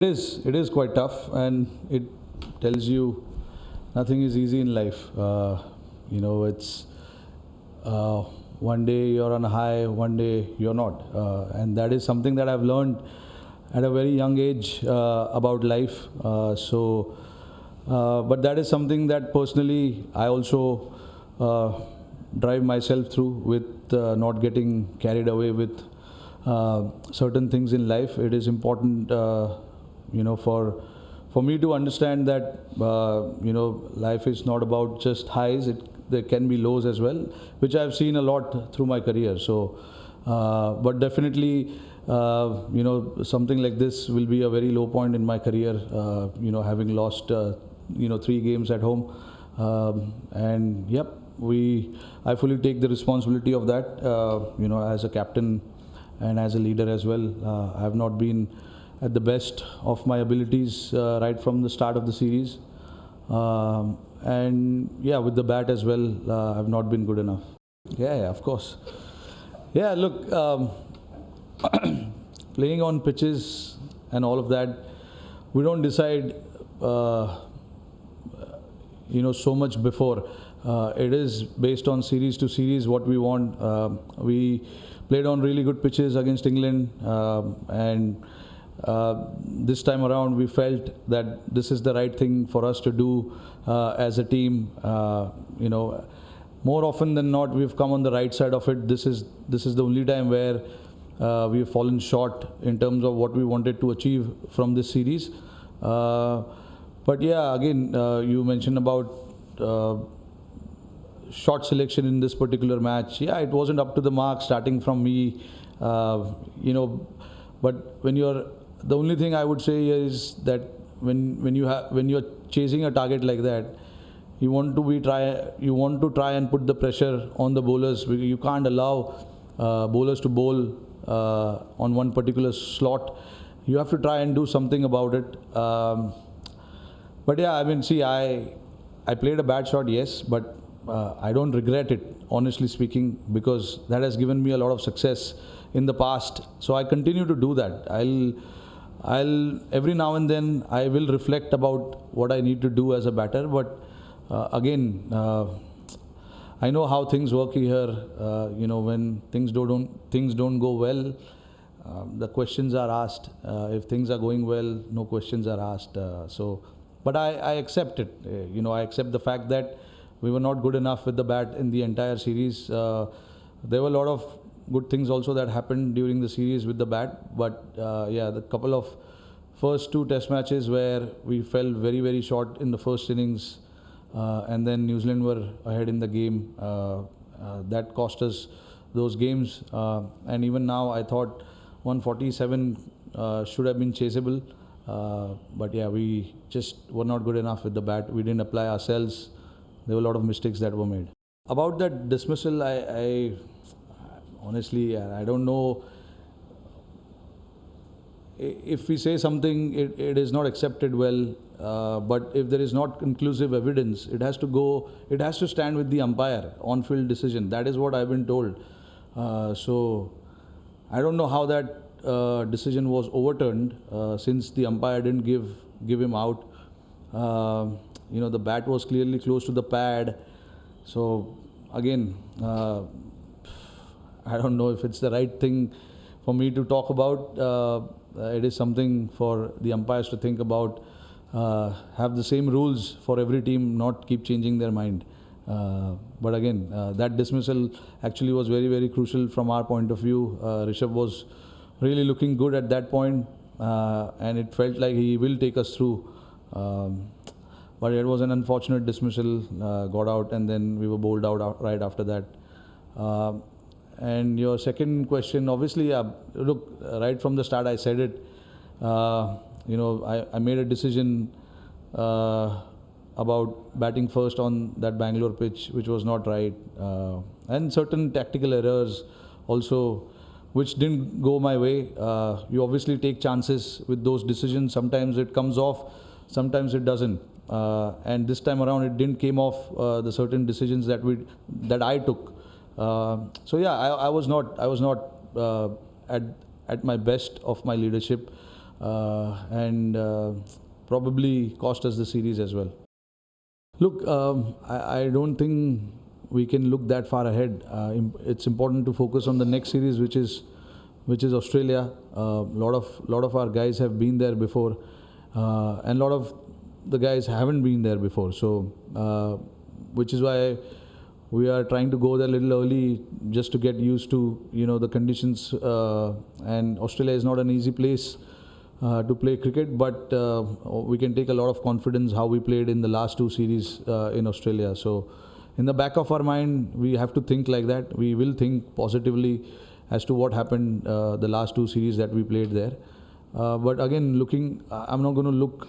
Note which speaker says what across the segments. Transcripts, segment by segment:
Speaker 1: It is quite tough, and it tells you nothing is easy in life. It's uh, one day you're on a high, one day you're not, and that is something that I've learned at a very young age about life. But that is something that personally I also uh, drive myself through with not getting carried away with certain things in life. It is important, for me to understand that life is not about just highs. There can be lows as well, which I've seen a lot through my career. But definitely, something like this will be a very low point in my career. Having lost 3 games at home, and yep, I fully take the responsibility of that. As a captain and as a leader as well. I have not been at the best of my abilities right from the start of the series. And yeah, with the bat as well, I've not been good enough. Yeah, of course. Yeah, look, playing on pitches and all of that, we don't decide, so much before. It is based on series to series what we want. We played on really good pitches against England, and this time around we felt that this is the right thing for us to do as a team. More often than not, we've come on the right side of it. This is the only time where we've fallen short in terms of what we wanted to achieve from this series. But yeah, again, you mentioned about shot selection in this particular match. Yeah, it wasn't up to the mark starting from me, but the only thing I would say is that when you're chasing a target like that, you want to try and put the pressure on the bowlers. You can't allow bowlers to bowl on one particular slot. You have to try and do something about it. But yeah, I mean, see, I played a bad shot, yes, but I don't regret it, honestly speaking, because that has given me a lot of success in the past. So I continue to do that. I'll every now and then I will reflect about what I need to do as a batter. But again, I know how things work here. When things don't go well, the questions are asked. If things are going well, no questions are asked. But I accept it. I accept the fact that we were not good enough with the bat in the entire series. There were a lot of good things also that happened during the series with the bat. But yeah, the couple of first 2 test matches where we fell very, very short in the first innings, and then New Zealand were ahead in the game. That cost us those games. And even now, I thought 147 should have been chaseable. But yeah, we just were not good enough with the bat. We didn't apply ourselves. There were a lot of mistakes that were made. About that dismissal, I honestly, I don't know. If we say something, it is not accepted well. But if there is not conclusive evidence, it has to stand with the umpire, on-field decision. That is what I've been told. So I don't know how that decision was overturned, since the umpire didn't give him out. The bat was clearly close to the pad. So again, I don't know if it's the right thing for me to talk about. It is something for the umpires to think about. Have the same rules for every team, not keep changing their mind. But again, that dismissal actually was very, very crucial from our point of view. Rishabh was really looking good at that point, and it felt like he will take us through. But it was an unfortunate dismissal, got out, and then we were bowled out right after that. And your second question, obviously, look, right from the start I said it. I made a decision about batting first on that Bangalore pitch, which was not right, and certain tactical errors also, which didn't go my way. You obviously take chances with those decisions. Sometimes it comes off, sometimes it doesn't. And this time around, it didn't came off the certain decisions that I took. So yeah, I was not at my best of my leadership. and probably cost us the series as well. Look, I don't think we can look that far ahead. It's important to focus on the next series, which is Australia. Lot of our guys have been there before, and a lot of the guys haven't been there before. So, which is why we are trying to go there a little early, just to get used to the conditions. And Australia is not an easy place to play cricket, but we can take a lot of confidence how we played in the last two series in Australia. So in the back of our mind, we have to think like that. We will think positively as to what happened the last two series that we played there. But again, I'm not going to look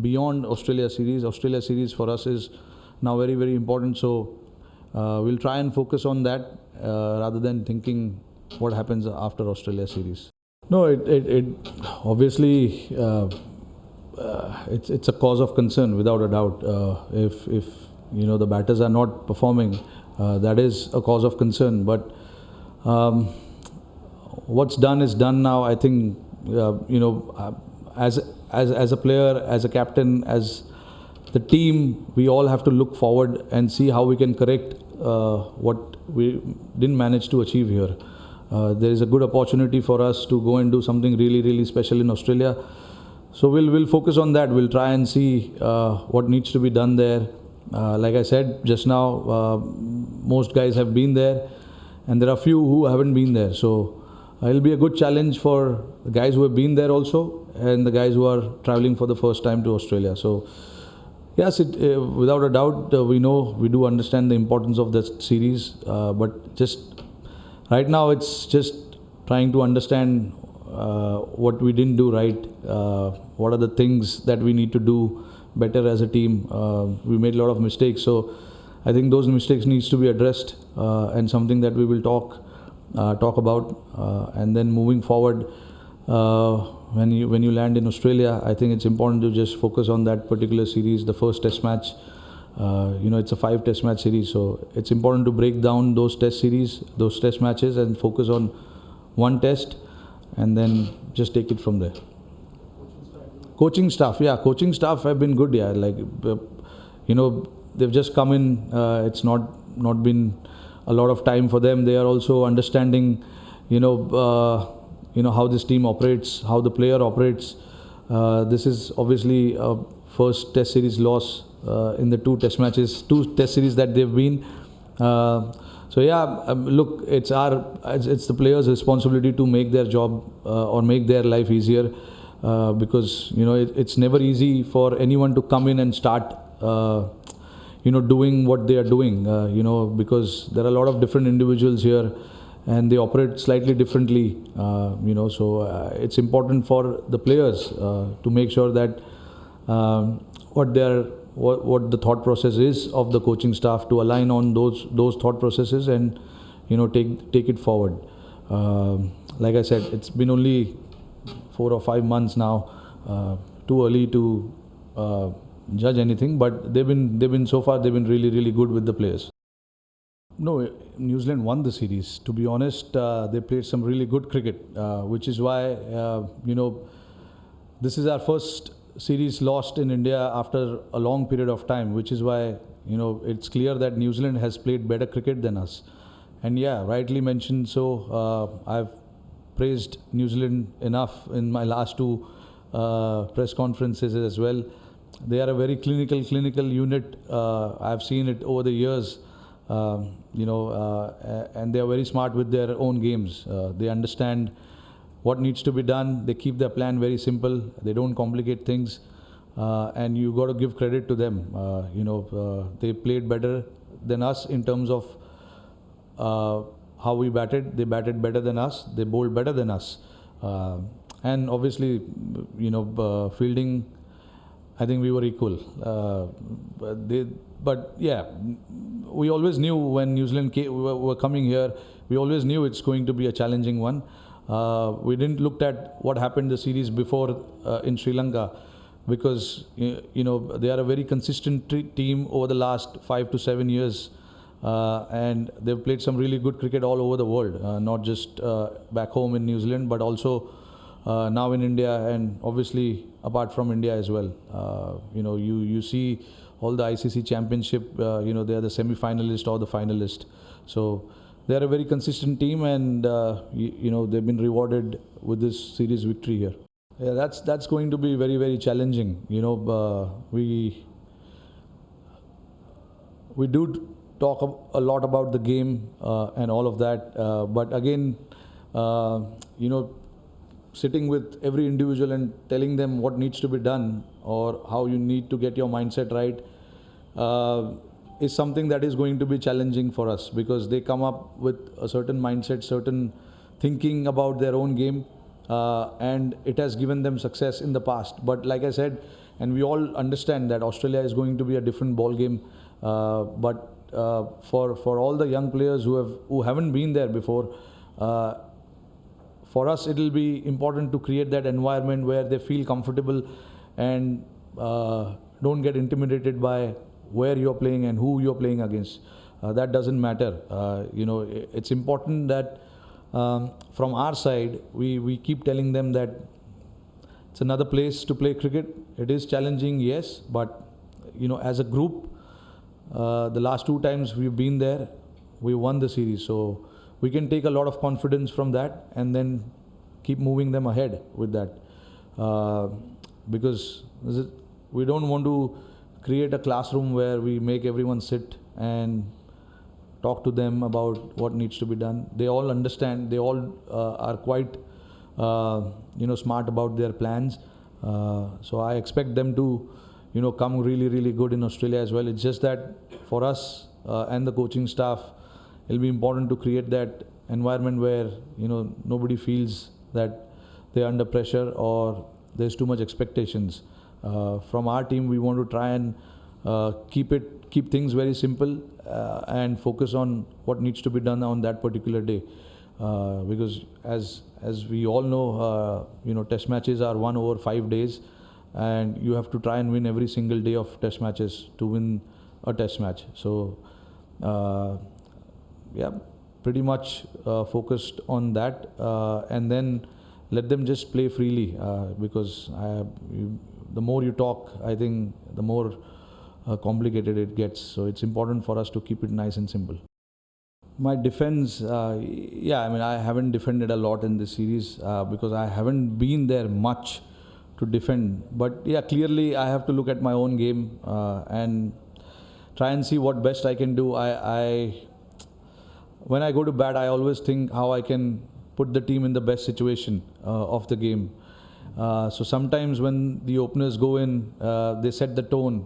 Speaker 1: beyond Australia series. Australia series for us is now very, very important. So we'll try and focus on that rather than thinking what happens after Australia series. No, it obviously it's a cause of concern without a doubt. If the batters are not performing, that is a cause of concern. But what's done is done now. I think as a player, as a captain, as the team, we all have to look forward and see how we can correct what we didn't manage to achieve here. There is a good opportunity for us to go and do something really, really special in Australia. So we'll focus on that. We'll try and see what needs to be done there. Like I said just now, most guys have been there, and there are few who haven't been there. So it'll be a good challenge for the guys who have been there also, and the guys who are traveling for the first time to Australia. So yes, without a doubt, we do understand the importance of this series, but just right now, it's just trying to understand what we didn't do right, what are the things that we need to do better as a team. We made a lot of mistakes, so I think those mistakes needs to be addressed, and something that we will talk about. And then moving forward, when you land in Australia, I think it's important to just focus on that particular series, the first Test match. It's a 5 Test match series, so it's important to break down those Test matches, and focus on one Test, and then just take it from there. Coaching staff have been good. Yeah, they've just come in. It's not been a lot of time for them. They are also understanding, how this team operates, how the player operates. This is obviously a first Test series loss in the two Test series that they've been. So yeah, look, it's the players' responsibility to make their job or make their life easier, because it's never easy for anyone to come in and start doing what they are doing, because there are a lot of different individuals here, and they operate slightly differently, so it's important for the players to make sure that what the thought process is of the coaching staff, to align on those thought processes, and take it forward. Like I said, it's been only 4 or 5 months now. Too early to judge anything, but they've been so far they've been really, really good with the players. No, New Zealand won the series. To be honest, they played some really good cricket, which is why this is our first series lost in India after a long period of time, which is why it's clear that New Zealand has played better cricket than us. And yeah, rightly mentioned. So I've praised New Zealand enough in my last 2 press conferences as well. They are a very clinical unit. I've seen it over the years, and they are very smart with their own games. They understand what needs to be done. They keep their plan very simple. They don't complicate things, and you got to give credit to them. They played better than us in terms of how we batted. They batted better than us. They bowled better than us, and obviously, fielding, I think we were equal. But yeah, we always knew when New Zealand were coming here, we always knew it's going to be a challenging one. We didn't look at what happened the series before in Sri Lanka, because they are a very consistent team over the last 5 to 7 years, and they've played some really good cricket all over the world, not just back home in New Zealand, but also now in India, and obviously apart from India as well. You see all the ICC championship, they are the semi-finalist or the finalist. So they are a very consistent team, and they've been rewarded with this series victory here. Yeah, that's going to be very, very challenging. We do talk a lot about the game and all of that, but again, sitting with every individual and telling them what needs to be done or how you need to get your mindset right is something that is going to be challenging for us, because they come up with a certain mindset, certain thinking about their own game, and it has given them success in the past. But like I said, and we all understand that Australia is going to be a different ball game, but for all the young players who haven't been there before, for us, it will be important to create that environment where they feel comfortable and don't get intimidated by where you're playing and who you're playing against. That doesn't matter. It's important that from our side, we keep telling them that it's another place to play cricket. It is challenging, yes, but as a group, the last 2 times we've been there, we won the series. So we can take a lot of confidence from that and then keep moving them ahead with that, because we don't want to create a classroom where we make everyone sit and talk to them about what needs to be done. They all understand. They all are quite smart about their plans. So I expect them to come really, really good in Australia as well. It's just that for us and the coaching staff, it'll be important to create that environment where nobody feels that they're under pressure or there's too much expectations. From our team, we want to try and keep things very simple and focus on what needs to be done on that particular day. Because as we all know, test matches are won over 5 days, and you have to try and win every single day of test matches to win a test match. So pretty much focused on that, and then let them just play freely, because the more you talk, I think the more complicated it gets. So it's important for us to keep it nice and simple. My defense, I haven't defended a lot in this series because I haven't been there much to defend. But clearly I have to look at my own game and try and see what best I can do. When I go to bat, I always think how I can put the team in the best situation of the game. So sometimes when the openers go in, they set the tone,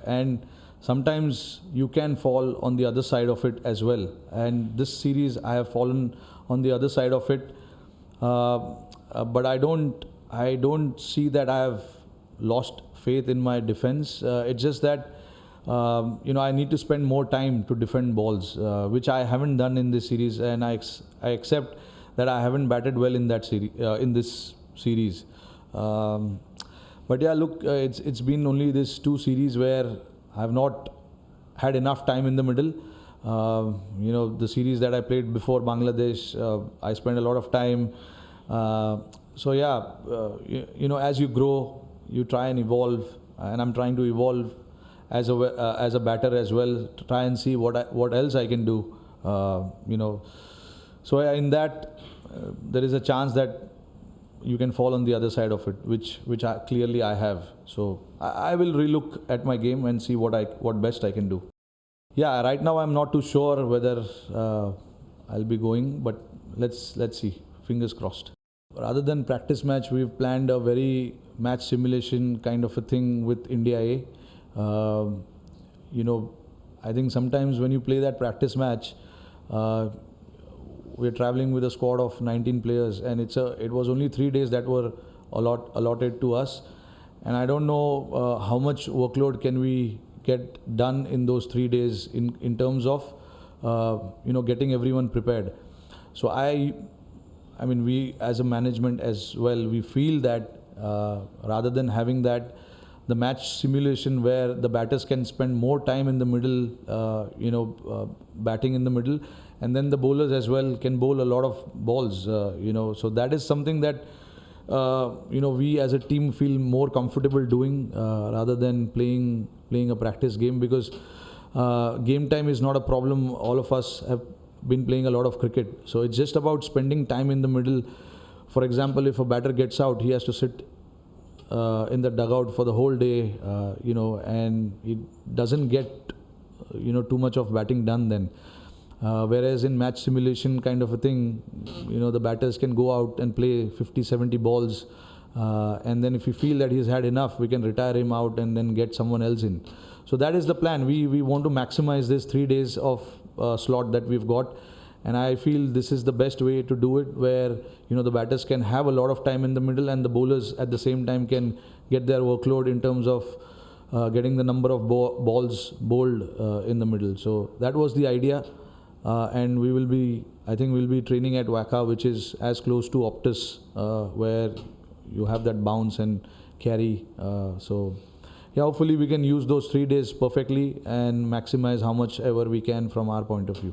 Speaker 1: and sometimes you can fall on the other side of it as well. And this series, I have fallen on the other side of it, but I don't see that I have lost faith in my defense. It's just that I need to spend more time to defend balls, which I haven't done in this series, and I accept that I haven't batted well in that series, in this series. But look, it's been only these 2 series where I have not had enough time in the middle. The series that I played before Bangladesh, I spent a lot of time. As you grow, you try and evolve, and I'm trying to evolve as a batter as well, to try and see what else I can do. So in that, there is a chance that you can fall on the other side of it, which clearly I have. So I will relook at my game and see what best I can do. Right now I'm not too sure whether I'll be going, but let's see. Fingers crossed. Rather than practice match, we've planned a very match simulation kind of a thing with India A. I think sometimes when you play that practice match, we're traveling with a squad of 19 players, and it was only 3 days that were allotted to us, and I don't know how much workload can we get done in those 3 days in terms of getting everyone prepared. So we as a management as well, we feel that rather than having that the match simulation where the batters can spend more time in the middle, batting in the middle, and then the bowlers as well can bowl a lot of balls, so that is something that we as a team feel more comfortable doing rather than playing a practice game, because game time is not a problem. All of us have been playing a lot of cricket, so it's just about spending time in the middle. For example, if a batter gets out, he has to sit in the dugout for the whole day, and he doesn't get too much of batting done then. Whereas in match simulation kind of a thing, the batters can go out and play 50-70 balls, and then if we feel that he's had enough, we can retire him out and then get someone else in. So that is the plan. We want to maximize this 3 days of slot that we've got, and I feel this is the best way to do it, where the batters can have a lot of time in the middle, and the bowlers at the same time can get their workload in terms of getting the number of balls bowled in the middle. So that was the idea. And we'll be training at Waka, which is as close to Optus, where you have that bounce and carry. So yeah, hopefully we can use those 3 days perfectly and maximize how much ever we can from our point of view.